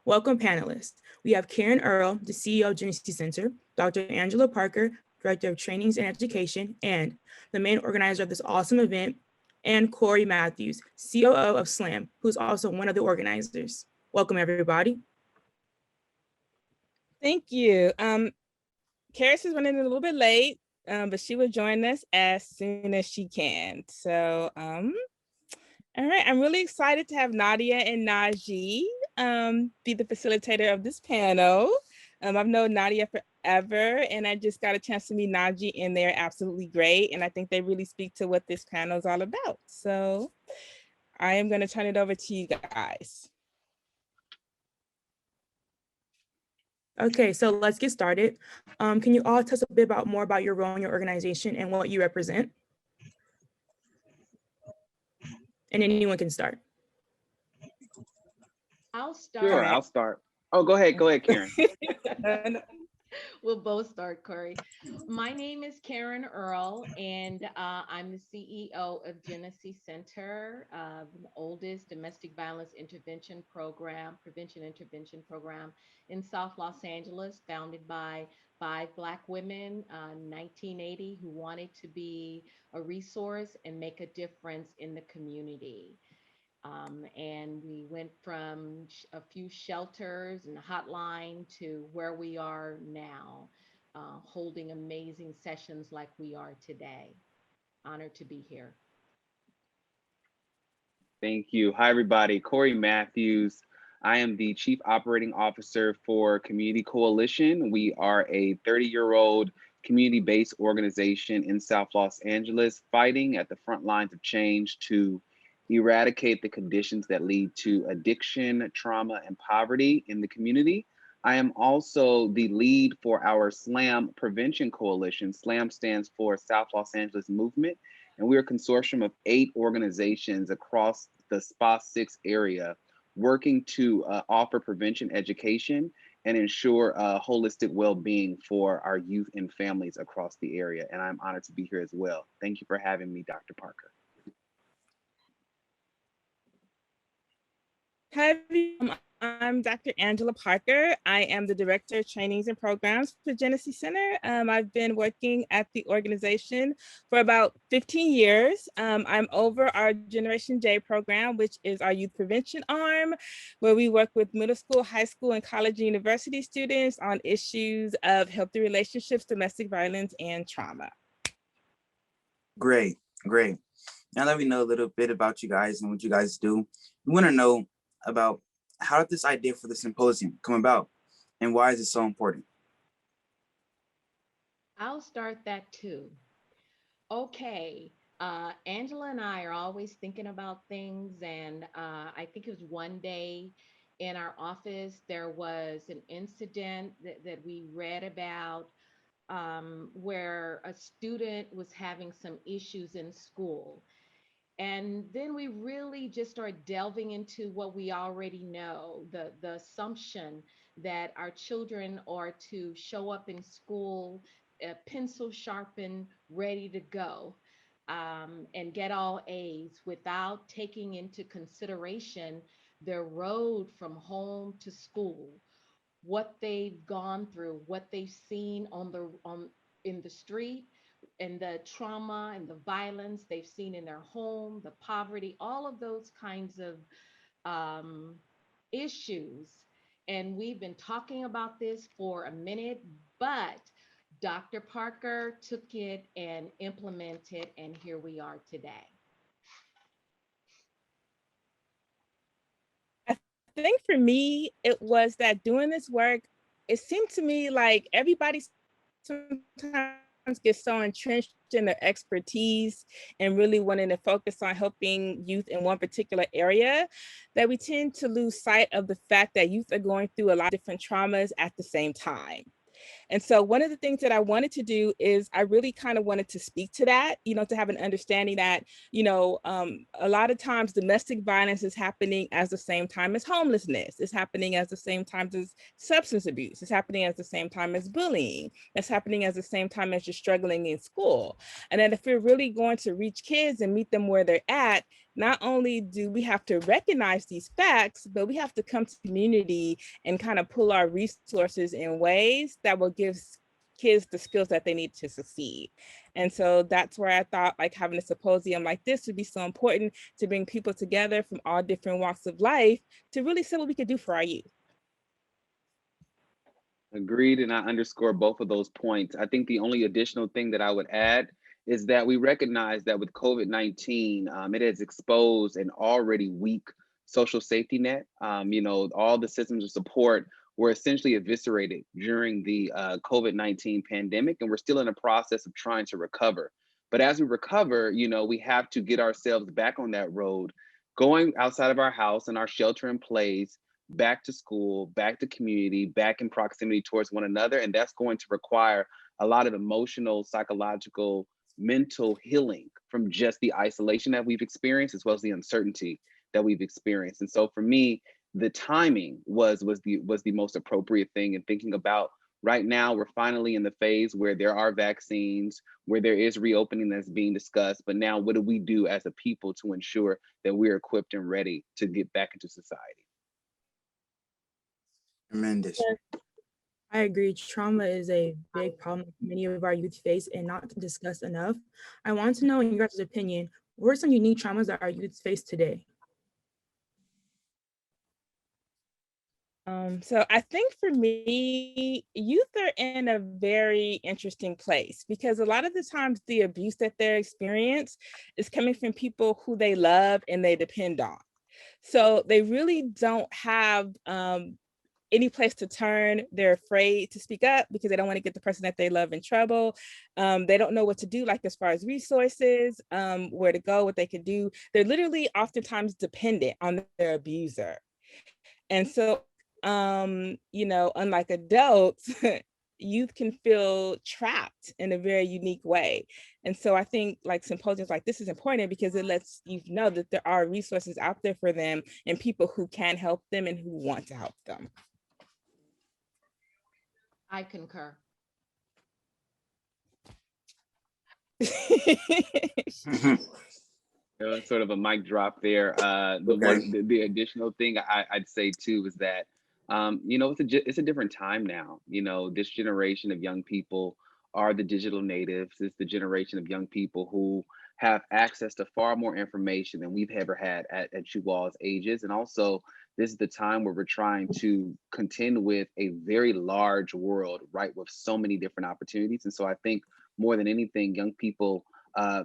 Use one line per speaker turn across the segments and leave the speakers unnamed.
Welcome panelists. We have Karen Earl, the CEO of Jenesse Center, Dr. Angela Parker, Director of Trainings and Education, and the main organizer of this awesome event, and Corey Matthews, COO of SLAM, who's also one of the organizers. Welcome, everybody.
Thank you. Karis is running a little bit late, but she will join us as soon as she can. So, all right, I'm really excited to have Nadia and Najee be the facilitator of this panel. I've known Nadia forever, and I just got a chance to meet Najee, and they're absolutely great. And I think they really speak to what this panel is all about. So I am going to turn it over to you guys.
Okay, so let's get started. Can you all tell us a bit more about your role in your organization and what you represent? And anyone can start.
I'll start.
Sure, I'll start. Oh, go ahead, Karen.
We'll both start, Corey. My name is Karen Earl, and I'm the CEO of Jenesse Center, the oldest domestic violence intervention program, prevention intervention program in South Los Angeles, founded by 5 Black women in 1980 who wanted to be a resource and make a difference in the community. And we went from a few shelters and a hotline to where we are now, holding amazing sessions like we are today. Honored to be here.
Thank you. Hi, everybody. Corey Matthews. I am the Chief Operating Officer for Community Coalition. We are a 30-year-old community-based organization in South Los Angeles, fighting at the front lines of change to eradicate the conditions that lead to addiction, trauma, and poverty in the community. I am also the lead for our SLAM Prevention Coalition. SLAM stands for South Los Angeles Movement, and we're a consortium of 8 organizations across the SPA 6 area working to offer prevention education and ensure holistic well-being for our youth and families across the area. And I'm honored to be here as well. Thank you for having me, Dr. Parker.
Hi, I'm Dr. Angela Parker. I am the Director of Trainings and Programs for Jenesse Center. I've been working at the organization for about 15 years. I'm over our Generation J program, which is our youth prevention arm, where we work with middle school, high school, and college and university students on issues of healthy relationships, domestic violence, and trauma.
Great. Now that we know a little bit about you guys and what you guys do, we want to know about how did this idea for the symposium come about and why is it so important?
I'll start that too. Okay, Angela and I are always thinking about things, and I think it was one day in our office, there was an incident that we read about where a student was having some issues in school. And then we really just start delving into what we already know, the assumption that our children are to show up in school, pencil sharpened, ready to go, and get all A's without taking into consideration their road from home to school, what they've gone through, what they've seen on in the street, and the trauma and the violence they've seen in their home, the poverty, all of those kinds of issues. And we've been talking about this for a minute, but Dr. Parker took it and implemented, and here we are today.
I think for me, it was that doing this work, it seemed to me like everybody sometimes get so entrenched in their expertise and really wanting to focus on helping youth in one particular area that we tend to lose sight of the fact that youth are going through a lot of different traumas at the same time. And so one of the things that I wanted to do is I really kind of wanted to speak to that, to have an understanding that, a lot of times domestic violence is happening at the same time as homelessness. It's happening at the same time as substance abuse. It's happening at the same time as bullying. It's happening at the same time as you're struggling in school. And then if we're really going to reach kids and meet them where they're at, not only do we have to recognize these facts, but we have to come to community and kind of pull our resources in ways that will give kids the skills that they need to succeed. And so that's where I thought like having a symposium like this would be so important, to bring people together from all different walks of life to really see what we could do for our youth.
Agreed, and I underscore both of those points. I think the only additional thing that I would add is that we recognize that with COVID-19, it has exposed an already weak social safety net. All the systems of support were essentially eviscerated during the COVID-19 pandemic, and we're still in a process of trying to recover. But as we recover, we have to get ourselves back on that road, going outside of our house and our shelter in place, back to school, back to community, back in proximity towards one another. And that's going to require a lot of emotional, psychological, mental healing from just the isolation that we've experienced, as well as the uncertainty that we've experienced. And so for me, the timing was the most appropriate thing. And thinking about right now, we're finally in the phase where there are vaccines, where there is reopening that's being discussed. But now what do we do as a people to ensure that we're equipped and ready to get back into society?
Tremendous.
I agree. Trauma is a big problem many of our youth face and not discussed enough. I want to know, in your guys' opinion, what are some unique traumas that our youth face today?
So I think for me, youth are in a very interesting place, because a lot of the times the abuse that they're experiencing is coming from people who they love and they depend on. So they really don't have any place to turn. They're afraid to speak up because they don't want to get the person that they love in trouble. They don't know what to do, like as far as resources, where to go, what they can do. They're literally oftentimes dependent on their abuser. And so, unlike adults, youth can feel trapped in a very unique way. And so I think like symposiums like this is important because it lets you know that there are resources out there for them and people who can help them and who want to help them.
I concur.
Sort of a mic drop there. The additional thing I'd say too is that it's a different time now. This generation of young people are the digital natives. It's the generation of young people who have access to far more information than we've ever had at you all's ages. And also, this is the time where we're trying to contend with a very large world, right, with so many different opportunities. And so I think more than anything, young people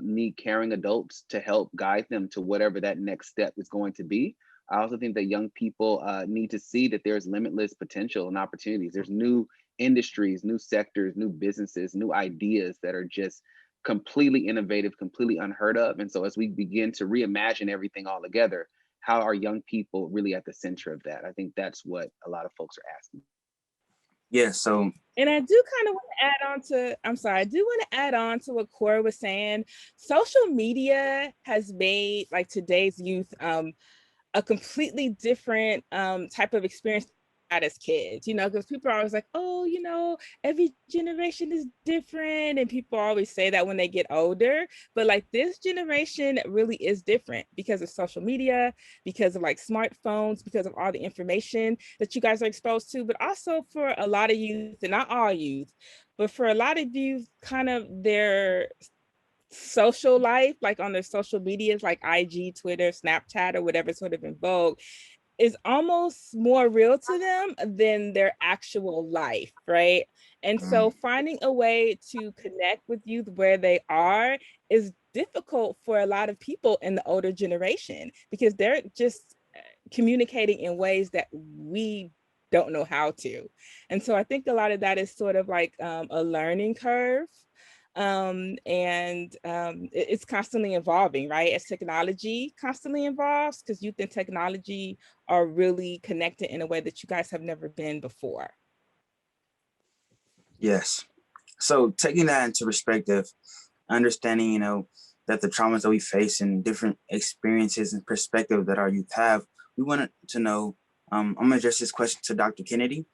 need caring adults to help guide them to whatever that next step is going to be. I also think that young people need to see that there's limitless potential and opportunities. There's new industries, new sectors, new businesses, new ideas that are just completely innovative, completely unheard of. And so as we begin to reimagine everything all together, how are young people really at the center of that? I think that's what a lot of folks are asking.
Yeah, so.
And I do kind of want to add on to what Cora was saying. Social media has made like today's youth a completely different type of experience as kids, because people are always like, oh, every generation is different. And people always say that when they get older, but like this generation really is different because of social media, because of like smartphones, because of all the information that you guys are exposed to, but also for a lot of youth, and not all youth, but for a lot of youth, kind of their social life, like on their social medias, like IG, Twitter, Snapchat, or whatever sort of in vogue, is almost more real to them than their actual life, right? And so finding a way to connect with youth where they are is difficult for a lot of people in the older generation because they're just communicating in ways that we don't know how to. And so I think a lot of that is sort of like a learning curve. It's constantly evolving, right? As technology constantly evolves, because youth and technology are really connected in a way that you guys have never been before.
Yes. So taking that into perspective, understanding, that the traumas that we face and different experiences and perspective that our youth have, we wanted to know, I'm gonna address this question to Dr. Kennedy.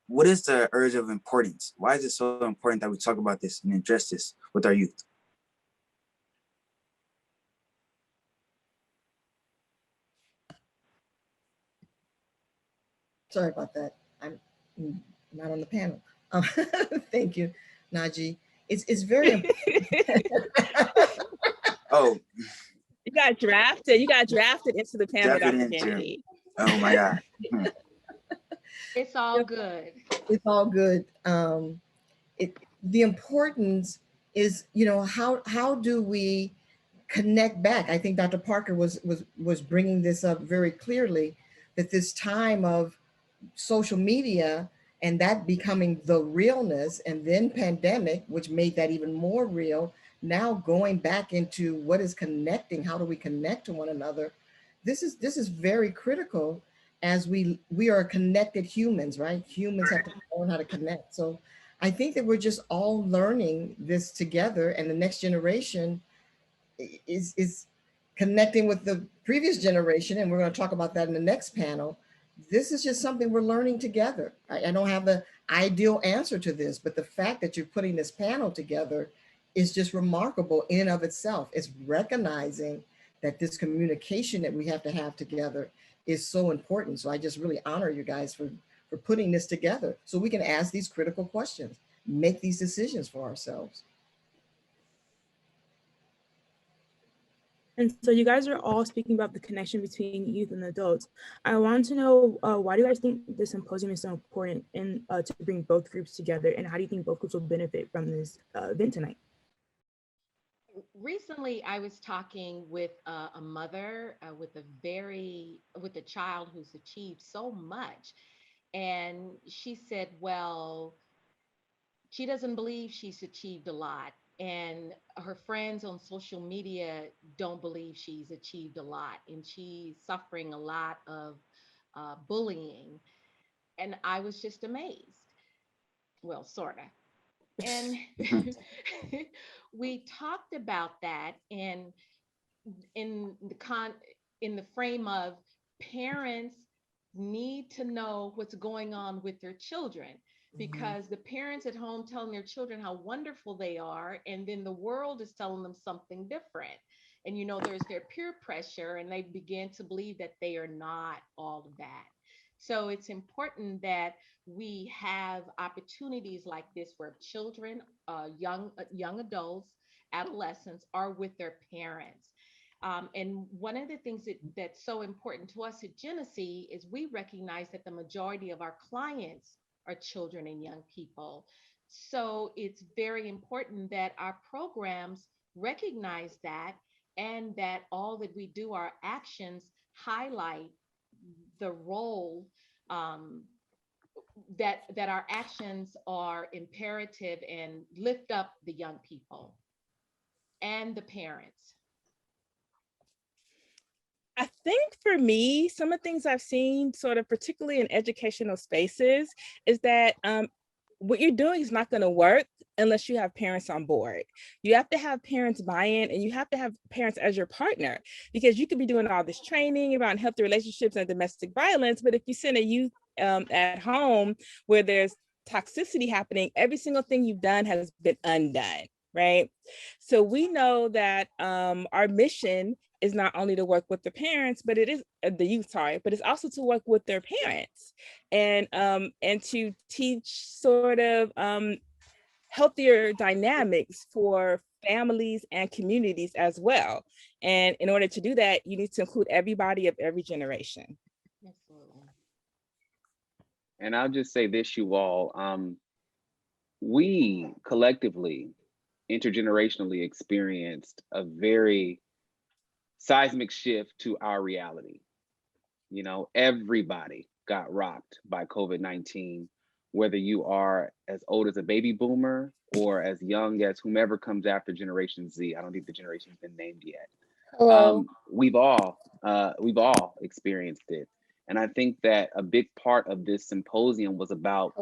What is the urge of importance? Why is it so important that we talk about this and address this with our youth?
Sorry about that. I'm not on the panel. Um, Thank you, Najee. It's very important.
Oh,
You got drafted. You got drafted into the panel,
Drafted
Dr.
into.
Kennedy.
oh my God.
It's all good.
It's all good. The importance is, how do we connect back? I think Dr. Parker was bringing this up very clearly, that this time of social media and that becoming the realness, and then pandemic, which made that even more real. Now going back into what is connecting, how do we connect to one another? This is very critical, as we are connected humans, right? Humans have to learn how to connect. So I think that we're just all learning this together, and the next generation is connecting with the previous generation, and we're going to talk about that in the next panel. This is just something we're learning together. I don't have the ideal answer to this, but the fact that you're putting this panel together is just remarkable in and of itself. It's recognizing that this communication that we have to have together is so important. So I just really honor you guys for putting this together so we can ask these critical questions, make these decisions for ourselves.
And so you guys are all speaking about the connection between youth and adults. I want to know, why do you guys think this symposium is so important and to bring both groups together, and how do you think both groups will benefit from this event tonight?
Recently, I was talking with a mother with a child who's achieved so much. And she said, well, she doesn't believe she's achieved a lot. And her friends on social media don't believe she's achieved a lot. And she's suffering a lot of bullying. And I was just amazed. Well, sort of. And we talked about that, and in in the frame of parents need to know what's going on with their children, because the parents at home telling their children how wonderful they are, and then the world is telling them something different. And there's their peer pressure, and they begin to believe that they are not all of that. So it's important that we have opportunities like this where children, young adults, adolescents are with their parents. And one of the things that's so important to us at Jenesse is we recognize that the majority of our clients are children and young people. So it's very important that our programs recognize that, and that all that we do, our actions, highlight the role, that our actions are imperative and lift up the young people and the parents.
I think for me, some of the things I've seen, sort of particularly in educational spaces, is that what you're doing is not going to work unless you have parents on board. You have to have parents buy in, and you have to have parents as your partner, because you could be doing all this training around healthy relationships and domestic violence, but if you send a youth at home where there's toxicity happening, every single thing you've done has been undone, right? So we know that our mission is not only to work with the parents, but it is the youth, sorry, but it's also to work with their parents, and to teach sort of healthier dynamics for families and communities as well. And in order to do that, you need to include everybody of every generation.
Absolutely.
And I'll just say this, you all, we collectively, intergenerationally experienced a very seismic shift to our reality. Everybody got rocked by COVID-19, whether you are as old as a baby boomer or as young as whomever comes after Generation Z. I don't think the generation's been named yet. We've all experienced it. And I think that a big part of this symposium was about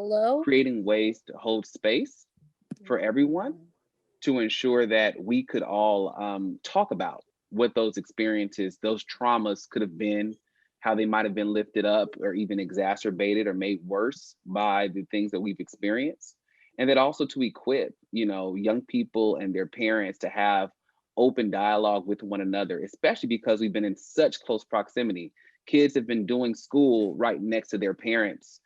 creating ways to hold space for everyone to ensure that we could all talk about what those experiences, those traumas could have been, how they might have been lifted up or even exacerbated or made worse by the things that we've experienced. And then also to equip, young people and their parents to have open dialogue with one another, especially because we've been in such close proximity. Kids have been doing school right next to their parents.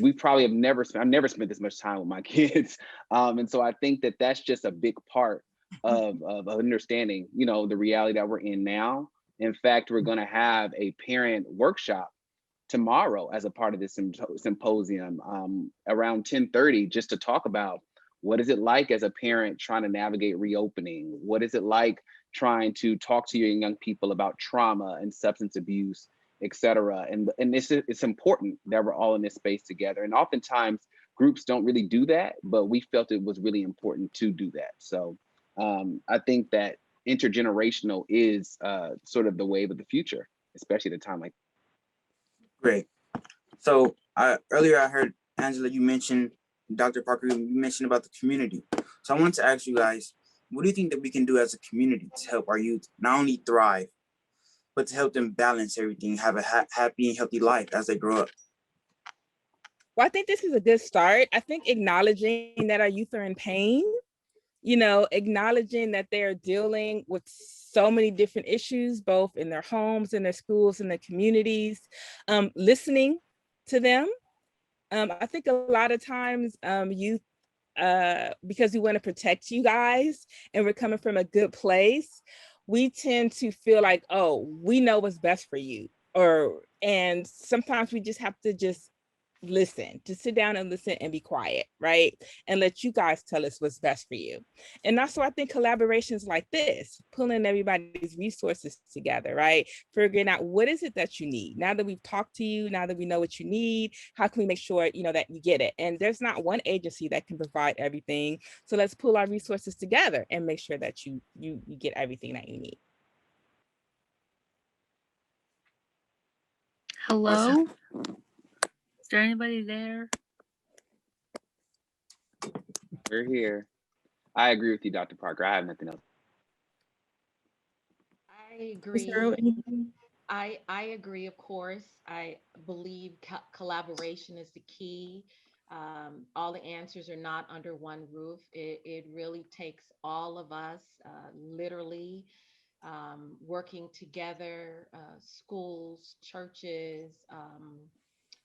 We probably have I've never spent this much time with my kids. And so I think that that's just a big part of understanding, the reality that we're in now. In fact, we're going to have a parent workshop tomorrow as a part of this symposium around 10:30, just to talk about what is it like as a parent trying to navigate reopening? What is it like trying to talk to your young people about trauma and substance abuse, et cetera? And it's important that we're all in this space together. And oftentimes groups don't really do that, but we felt it was really important to do that. So I think that intergenerational is sort of the wave of the future, especially at a time like.
Great. So earlier I heard, Angela, you mentioned, Dr. Parker, you mentioned about the community. So I wanted to ask you guys, what do you think that we can do as a community to help our youth not only thrive, but to help them balance everything, have a happy and healthy life as they grow up?
Well, I think this is a good start. I think acknowledging that our youth are in pain, acknowledging that they're dealing with so many different issues, both in their homes, in their schools, in their communities, listening to them. I think a lot of times youth, because we want to protect you guys and we're coming from a good place, we tend to feel like, oh, we know what's best for you. And sometimes we just have to just listen, to sit down and listen and be quiet, right? And let you guys tell us what's best for you. And also, I think collaborations like this, pulling everybody's resources together, right? Figuring out what is it that you need. Now that we've talked to you, now that we know what you need, how can we make sure, that you get it? And there's not one agency that can provide everything. So let's pull our resources together and make sure that you get everything that you need.
Hello? Is there anybody there?
We're here. I agree with you, Dr. Parker. I have nothing else.
I agree.
Mr. Earl, anything?
I agree, of course. I believe collaboration is the key. All the answers are not under one roof. It really takes all of us, literally, working together, schools, churches,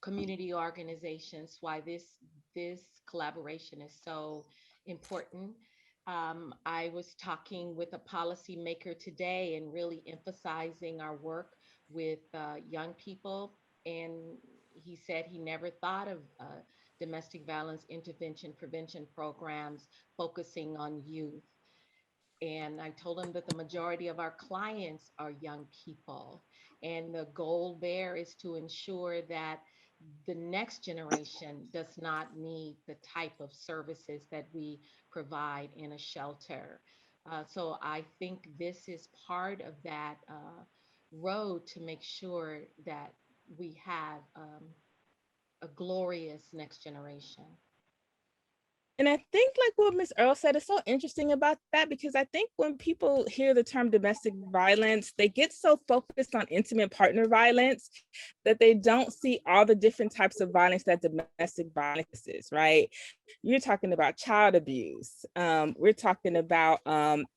community organizations. Why this collaboration is so important. I was talking with a policymaker today and really emphasizing our work with young people, and he said he never thought of domestic violence intervention prevention programs focusing on youth. And I told him that the majority of our clients are young people. And the goal there is to ensure that the next generation does not need the type of services that we provide in a shelter. So I think this is part of that road to make sure that we have a glorious next generation.
And I think like what Ms. Earl said is so interesting about that, because I think when people hear the term domestic violence, they get so focused on intimate partner violence that they don't see all the different types of violence that domestic violence is, right? You're talking about child abuse. We're talking about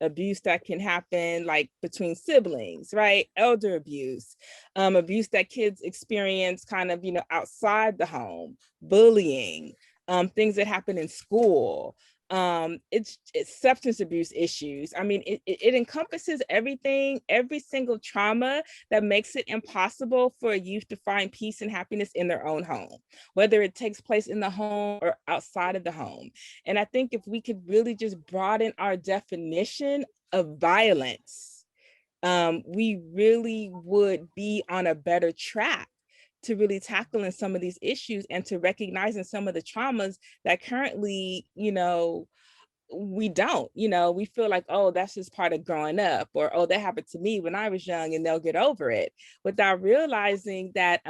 abuse that can happen like between siblings, right? Elder abuse, abuse that kids experience kind of, outside the home, bullying, things that happen in school. It's substance abuse issues. I mean, it encompasses everything, every single trauma that makes it impossible for a youth to find peace and happiness in their own home, whether it takes place in the home or outside of the home. And I think if we could really just broaden our definition of violence, we really would be on a better track to really tackling some of these issues and to recognizing some of the traumas that currently, we don't, we feel like, oh, that's just part of growing up, or, oh, that happened to me when I was young and they'll get over it, without realizing that,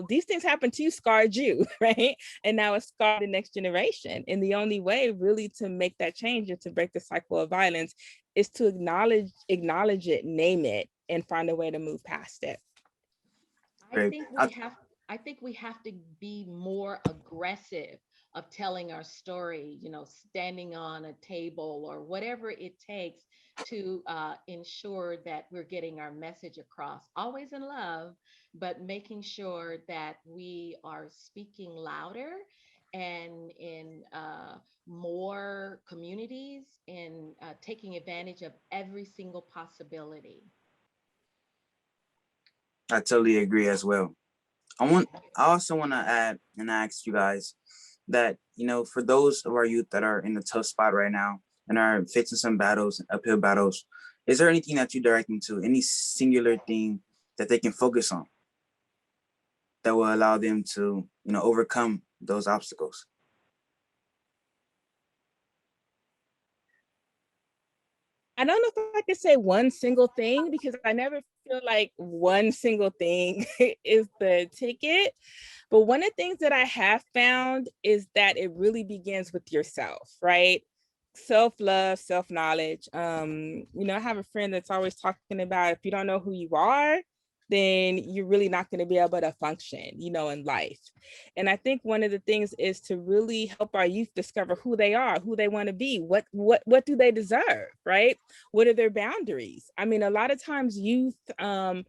these things happened to you, scarred you, right? And now it's scarred the next generation. And the only way really to make that change and to break the cycle of violence is to acknowledge it, name it, and find a way to move past it.
I
Great.
think we have I think we have to be more aggressive of telling our story, standing on a table or whatever it takes to ensure that we're getting our message across, always in love, but making sure that we are speaking louder and in more communities, and taking advantage of every single possibility.
I totally agree as well. I also want to add and ask you guys that, for those of our youth that are in a tough spot right now and are facing some battles, uphill battles, is there anything that you direct them to, any singular thing that they can focus on that will allow them to, overcome those obstacles?
I don't know if I could say one single thing, because I never feel like one single thing is the ticket. But one of the things that I have found is that it really begins with yourself, right? Self-love, self-knowledge. I have a friend that's always talking about, if you don't know who you are, then you're really not going to be able to function, in life. And I think one of the things is to really help our youth discover who they are, who they want to be, what do they deserve, right? What are their boundaries? I mean, a lot of times youth, they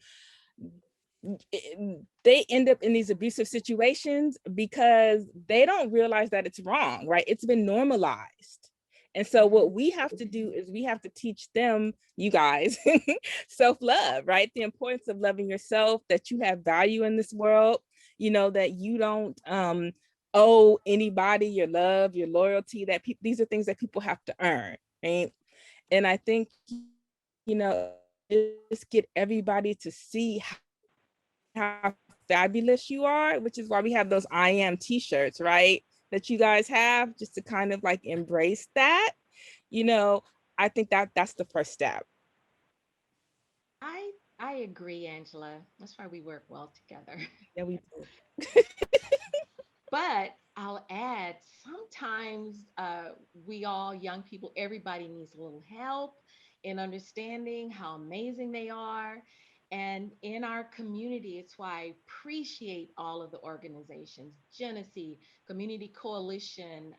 end up in these abusive situations because they don't realize that it's wrong, right? It's been normalized. And so what we have to do is we have to teach them, you guys, self-love, right? The importance of loving yourself, that you have value in this world, that you don't owe anybody your love, your loyalty, that these are things that people have to earn, right? And I think, just get everybody to see how fabulous you are, which is why we have those I am t-shirts, right? That you guys have, just to kind of like embrace that. I think that's the first step.
I agree, Angela. That's why we work well together.
Yeah, we do.
But I'll add, sometimes we all, young people, everybody needs a little help in understanding how amazing they are. And in our community, it's why I appreciate all of the organizations, Jenesse, Community Coalition,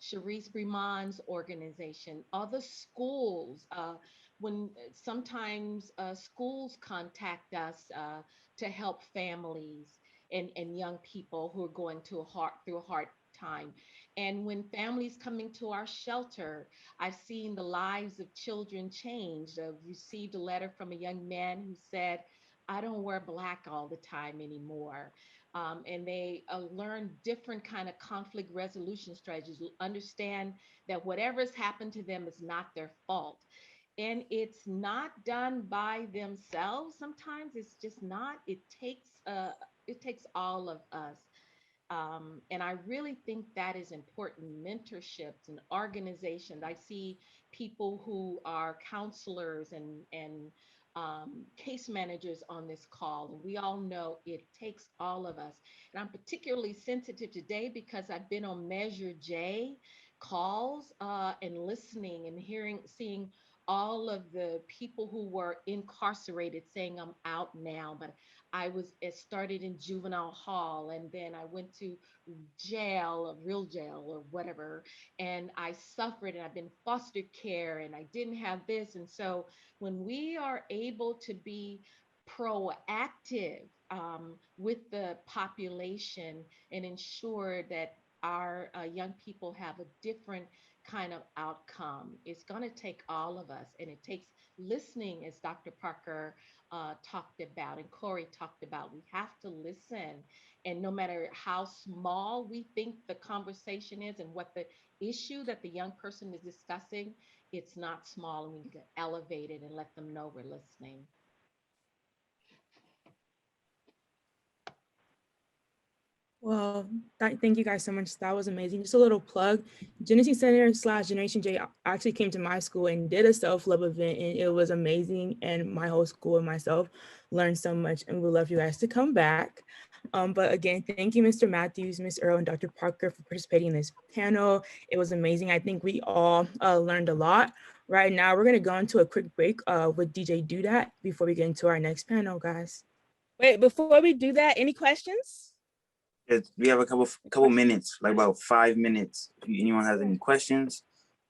Sharice Bremon's organization, other schools. When sometimes schools contact us to help families and young people who are going through a hard time. And when families coming to our shelter, I've seen the lives of children change. I've received a letter from a young man who said, I don't wear black all the time anymore. And they learn different kind of conflict resolution strategies, understand that whatever's happened to them is not their fault. And it's not done by themselves. Sometimes it's just not. It takes all of us. And I really think that is important. Mentorships and organizations. I see people who are counselors and case managers on this call. And we all know it takes all of us. And I'm particularly sensitive today because I've been on Measure J calls and listening and seeing all of the people who were incarcerated saying, I'm out now, but it started in juvenile hall, and then I went to jail, a real jail or whatever, and I suffered, and I've been foster care, and I didn't have this. And so when we are able to be proactive with the population and ensure that our young people have a different kind of outcome, it's going to take all of us, and it takes listening, as Dr. Parker talked about and Corey talked about. We have to listen. And no matter how small we think the conversation is and what the issue that the young person is discussing, it's not small, and we need to elevate it and let them know we're listening.
Well, thank you guys so much. That was amazing. Just a little plug. Jenesse Center / Generation J actually came to my school and did a self-love event, and it was amazing. And my whole school and myself learned so much, and we'd love you guys to come back. But again, thank you, Mr. Matthews, Ms. Earl, and Dr. Parker for participating in this panel. It was amazing. I think we all learned a lot. Right now, we're gonna go into a quick break with DJ Do That before we get into our next panel, guys.
Wait, before we do that, any questions?
We have a couple minutes, like about 5 minutes. If anyone has any questions,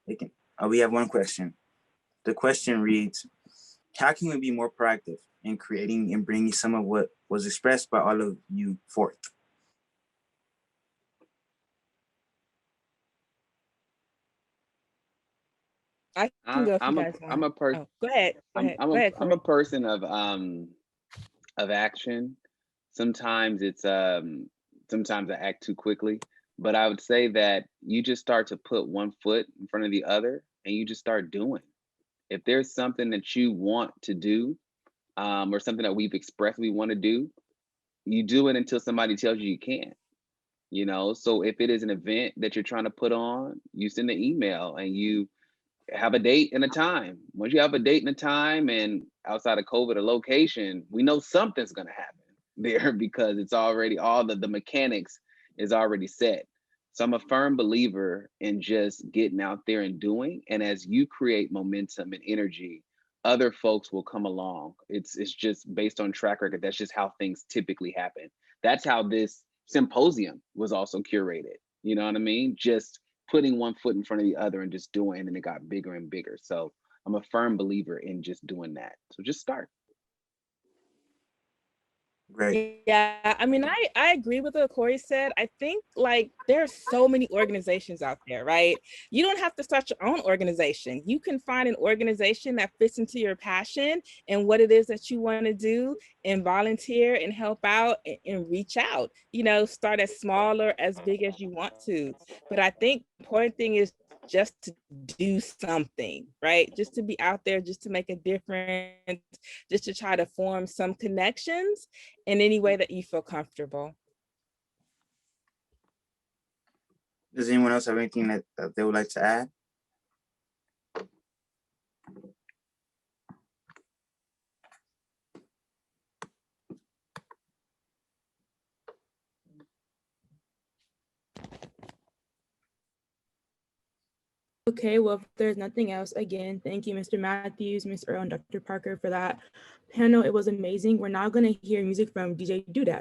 they can. We have one question. The question reads, how can we be more proactive in creating and bringing some of what was expressed by all of you forth?
I can go if you guys want.
I'm a person.
Oh, go ahead. Go ahead. Go ahead,
I'm a
Corey.
person of action. Sometimes it's sometimes I act too quickly, but I would say that you just start to put one foot in front of the other and you just start doing. If there's something that you want to do, or something that we've expressed we want to do, you do it until somebody tells you you can't. You know, so if it is an event that you're trying to put on, you send an email and you have a date and a time. Once you have a date and a time, and outside of COVID, a location, we know something's going to happen there because it's already all the mechanics is already set. So I'm a firm believer in just getting out there and doing. And as you create momentum and energy, other folks will come along. It's just based on track record. That's just how things typically happen. That's how this symposium was also curated. You know what I mean? Just putting one foot in front of the other and just doing, and then it got bigger and bigger. So I'm a firm believer in just doing that. So just start.
Great.
Yeah, I mean, I agree with what Corey said. I think like there are so many organizations out there, right? You don't have to start your own organization. You can find an organization that fits into your passion and what it is that you want to do, and volunteer and help out and reach out. You know, start as small or as big as you want to. But I think the important thing is just to do something, right? Just to be out there, just to make a difference, just to try to form some connections in any way that you feel comfortable.
Does anyone else have anything that they would like to add?
Okay, well, if there's nothing else, again, thank you, Mr. Matthews, Ms. Earl, and Dr. Parker for that panel. It was amazing. We're now going to hear music from DJ Do That.